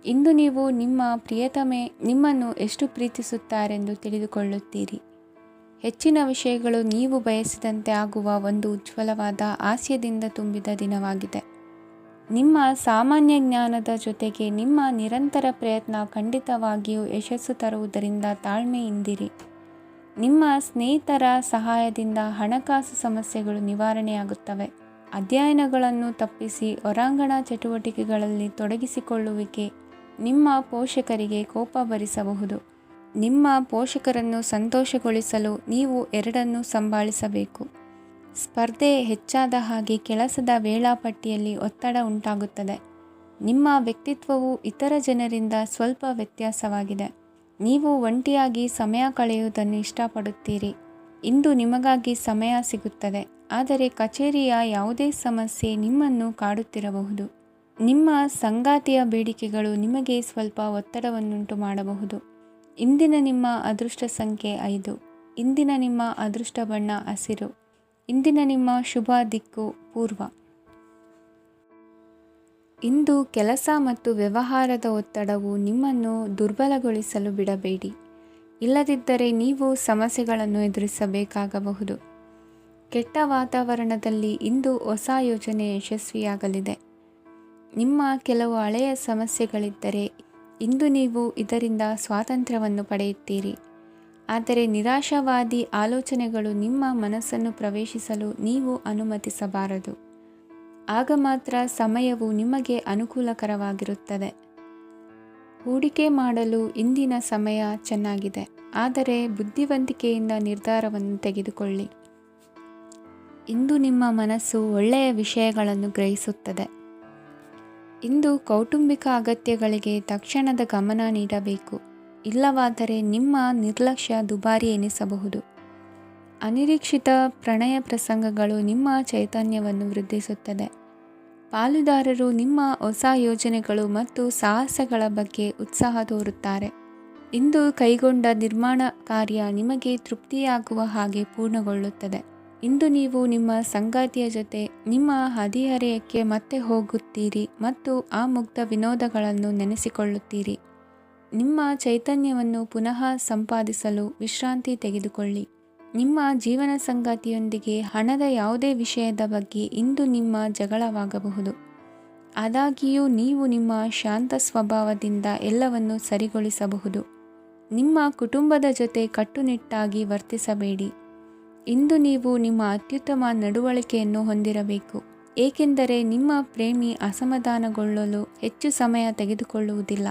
ಇಂದು ನೀವು ನಿಮ್ಮ ಪ್ರಿಯತಮೆ ನಿಮ್ಮನ್ನು ಎಷ್ಟು ಪ್ರೀತಿಸುತ್ತಾರೆಂದು ತಿಳಿದುಕೊಳ್ಳುತ್ತೀರಿ. ಹೆಚ್ಚಿನ ವಿಷಯಗಳು ನೀವು ಬಯಸಿದಂತೆ ಆಗುವ ಒಂದು ಉಜ್ವಲವಾದ ಹಾಸ್ಯದಿಂದ ತುಂಬಿದ ದಿನವಾಗಿದೆ. ನಿಮ್ಮ ಸಾಮಾನ್ಯ ಜ್ಞಾನದ ಜೊತೆಗೆ ನಿಮ್ಮ ನಿರಂತರ ಪ್ರಯತ್ನ ಖಂಡಿತವಾಗಿಯೂ ಯಶಸ್ಸು ತರುವುದರಿಂದ ತಾಳ್ಮೆಯಿಂದಿರಿ. ನಿಮ್ಮ ಸ್ನೇಹಿತರ ಸಹಾಯದಿಂದ ಹಣಕಾಸು ಸಮಸ್ಯೆಗಳು ನಿವಾರಣೆಯಾಗುತ್ತವೆ. ಅಧ್ಯಯನಗಳನ್ನು ತಪ್ಪಿಸಿ ಹೊರಾಂಗಣ ಚಟುವಟಿಕೆಗಳಲ್ಲಿ ತೊಡಗಿಸಿಕೊಳ್ಳುವಿಕೆ ನಿಮ್ಮ ಪೋಷಕರಿಗೆ ಕೋಪ ಭರಿಸಬಹುದು. ನಿಮ್ಮ ಪೋಷಕರನ್ನು ಸಂತೋಷಗೊಳಿಸಲು ನೀವು ಎರಡನ್ನೂ ಸಂಭಾಳಿಸಬೇಕು. ಸ್ಪರ್ಧೆ ಹೆಚ್ಚಾದ ಹಾಗೆ ಕೆಲಸದ ವೇಳಾಪಟ್ಟಿಯಲ್ಲಿ ಒತ್ತಡ ಉಂಟಾಗುತ್ತದೆ. ನಿಮ್ಮ ವ್ಯಕ್ತಿತ್ವವು ಇತರ ಜನರಿಂದ ಸ್ವಲ್ಪ ವ್ಯತ್ಯಾಸವಾಗಿದೆ. ನೀವು ಒಂಟಿಯಾಗಿ ಸಮಯ ಕಳೆಯುವುದನ್ನು ಇಷ್ಟಪಡುತ್ತೀರಿ. ಇಂದು ನಿಮಗಾಗಿ ಸಮಯ ಸಿಗುತ್ತದೆ, ಆದರೆ ಕಚೇರಿಯ ಯಾವುದೇ ಸಮಸ್ಯೆ ನಿಮ್ಮನ್ನು ಕಾಡುತ್ತಿರಬಹುದು. ನಿಮ್ಮ ಸಂಗಾತಿಯ ಬೇಡಿಕೆಗಳು ನಿಮಗೆ ಸ್ವಲ್ಪ ಒತ್ತಡವನ್ನುಂಟು ಮಾಡಬಹುದು. ಇಂದಿನ ನಿಮ್ಮ ಅದೃಷ್ಟ ಸಂಖ್ಯೆ 5. ಇಂದಿನ ನಿಮ್ಮ ಅದೃಷ್ಟ ಬಣ್ಣ ಹಸಿರು. ಇಂದಿನ ನಿಮ್ಮ ಶುಭ ದಿಕ್ಕು ಪೂರ್ವ. ಇಂದು ಕೆಲಸ ಮತ್ತು ವ್ಯವಹಾರದ ಒತ್ತಡವು ನಿಮ್ಮನ್ನು ದುರ್ಬಲಗೊಳಿಸಲು ಬಿಡಬೇಡಿ. ಇಲ್ಲದಿದ್ದರೆ ನೀವು ಸಮಸ್ಯೆಗಳನ್ನು ಎದುರಿಸಬೇಕಾಗಬಹುದು. ಕೆಟ್ಟ ವಾತಾವರಣದಲ್ಲಿ ಇಂದು ಹೊಸ ಯೋಜನೆ ಯಶಸ್ವಿಯಾಗಲಿದೆ. ನಿಮ್ಮ ಕೆಲವು ಹಳೆಯ ಸಮಸ್ಯೆಗಳಿದ್ದರೆ ಇಂದು ನೀವು ಇದರಿಂದ ಸ್ವಾತಂತ್ರ್ಯವನ್ನು ಪಡೆಯುತ್ತೀರಿ. ಆದರೆ ನಿರಾಶಾವಾದಿ ಆಲೋಚನೆಗಳು ನಿಮ್ಮ ಮನಸ್ಸನ್ನು ಪ್ರವೇಶಿಸಲು ನೀವು ಅನುಮತಿಸಬಾರದು. ಆಗ ಮಾತ್ರ ಸಮಯವು ನಿಮಗೆ ಅನುಕೂಲಕರವಾಗಿರುತ್ತದೆ. ಹೂಡಿಕೆ ಮಾಡಲು ಇಂದಿನ ಸಮಯ ಚೆನ್ನಾಗಿದೆ, ಆದರೆ ಬುದ್ಧಿವಂತಿಕೆಯಿಂದ ನಿರ್ಧಾರವನ್ನು ತೆಗೆದುಕೊಳ್ಳಿ. ಇಂದು ನಿಮ್ಮ ಮನಸ್ಸು ಒಳ್ಳೆಯ ವಿಷಯಗಳನ್ನು ಗ್ರಹಿಸುತ್ತದೆ. ಇಂದು ಕೌಟುಂಬಿಕ ಅಗತ್ಯಗಳಿಗೆ ತಕ್ಷಣದ ಗಮನ ನೀಡಬೇಕು, ಇಲ್ಲವಾದರೆ ನಿಮ್ಮ ನಿರ್ಲಕ್ಷ್ಯ ದುಬಾರಿ ಎನಿಸಬಹುದು. ಅನಿರೀಕ್ಷಿತ ಪ್ರಣಯ ಪ್ರಸಂಗಗಳು ನಿಮ್ಮ ಚೈತನ್ಯವನ್ನು ವೃದ್ಧಿಸುತ್ತದೆ. ಪಾಲುದಾರರು ನಿಮ್ಮ ಹೊಸ ಯೋಜನೆಗಳು ಮತ್ತು ಸಾಹಸಗಳ ಬಗ್ಗೆ ಉತ್ಸಾಹ ತೋರುತ್ತಾರೆ. ಇಂದು ಕೈಗೊಂಡ ನಿರ್ಮಾಣ ಕಾರ್ಯ ನಿಮಗೆ ತೃಪ್ತಿಯಾಗುವ ಹಾಗೆ ಪೂರ್ಣಗೊಳ್ಳುತ್ತದೆ. ಇಂದು ನೀವು ನಿಮ್ಮ ಸಂಗಾತಿಯ ಜೊತೆ ನಿಮ್ಮ ಹದಿಹರೆಯಕ್ಕೆ ಮತ್ತೆ ಹೋಗುತ್ತೀರಿ ಮತ್ತು ಆ ಮುಗ್ಧ ವಿನೋದಗಳನ್ನು ನೆನೆಸಿಕೊಳ್ಳುತ್ತೀರಿ. ನಿಮ್ಮ ಚೈತನ್ಯವನ್ನು ಪುನಃ ಸಂಪಾದಿಸಲು ವಿಶ್ರಾಂತಿ ತೆಗೆದುಕೊಳ್ಳಿ. ನಿಮ್ಮ ಜೀವನ ಸಂಗಾತಿಯೊಂದಿಗೆ ಹಣದ ಯಾವುದೇ ವಿಷಯದ ಬಗ್ಗೆ ಇಂದು ನಿಮ್ಮ ಜಗಳವಾಗಬಹುದು. ಆದಾಗ್ಯೂ ನೀವು ನಿಮ್ಮ ಶಾಂತ ಸ್ವಭಾವದಿಂದ ಎಲ್ಲವನ್ನು ಸರಿಗೊಳಿಸಬಹುದು. ನಿಮ್ಮ ಕುಟುಂಬದ ಜೊತೆ ಕಟ್ಟುನಿಟ್ಟಾಗಿ ವರ್ತಿಸಬೇಡಿ. ಇಂದು ನೀವು ನಿಮ್ಮ ಅತ್ಯುತ್ತಮ ನಡವಳಿಕೆಯನ್ನು ಹೊಂದಿರಬೇಕು, ಏಕೆಂದರೆ ನಿಮ್ಮ ಪ್ರೇಮಿ ಅಸಮಾಧಾನಗೊಳ್ಳಲು ಹೆಚ್ಚು ಸಮಯ ತೆಗೆದುಕೊಳ್ಳುವುದಿಲ್ಲ.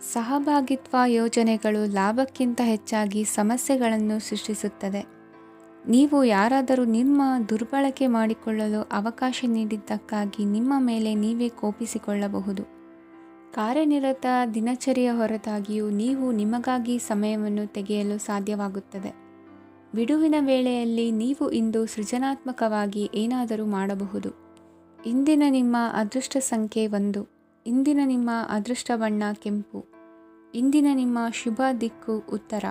ಸಹಭಾಗಿತ್ವ ಯೋಜನೆಗಳು ಲಾಭಕ್ಕಿಂತ ಹೆಚ್ಚಾಗಿ ಸಮಸ್ಯೆಗಳನ್ನು ಸೃಷ್ಟಿಸುತ್ತದೆ. ನೀವು ಯಾರಾದರೂ ನಿಮ್ಮ ದುರ್ಬಳಕೆ ಮಾಡಿಕೊಳ್ಳಲು ಅವಕಾಶ ನೀಡಿದ್ದಕ್ಕಾಗಿ ನಿಮ್ಮ ಮೇಲೆ ನೀವೇ ಕೋಪಿಸಿಕೊಳ್ಳಬಹುದು. ಕಾರ್ಯನಿರತ ದಿನಚರಿಯ ಹೊರತಾಗಿಯೂ ನೀವು ನಿಮಗಾಗಿ ಸಮಯವನ್ನು ತೆಗೆಯಲು ಸಾಧ್ಯವಾಗುತ್ತದೆ. ಬಿಡುವಿನ ವೇಳೆಯಲ್ಲಿ ನೀವು ಇಂದು ಸೃಜನಾತ್ಮಕವಾಗಿ ಏನಾದರೂ ಮಾಡಬಹುದು. ಇಂದಿನ ನಿಮ್ಮ ಅದೃಷ್ಟ ಸಂಖ್ಯೆ 1. ಇಂದಿನ ನಿಮ್ಮ ಅದೃಷ್ಟ ಬಣ್ಣ ಕೆಂಪು. ಇಂದಿನ ನಿಮ್ಮ ಶುಭ ದಿಕ್ಕು ಉತ್ತರ.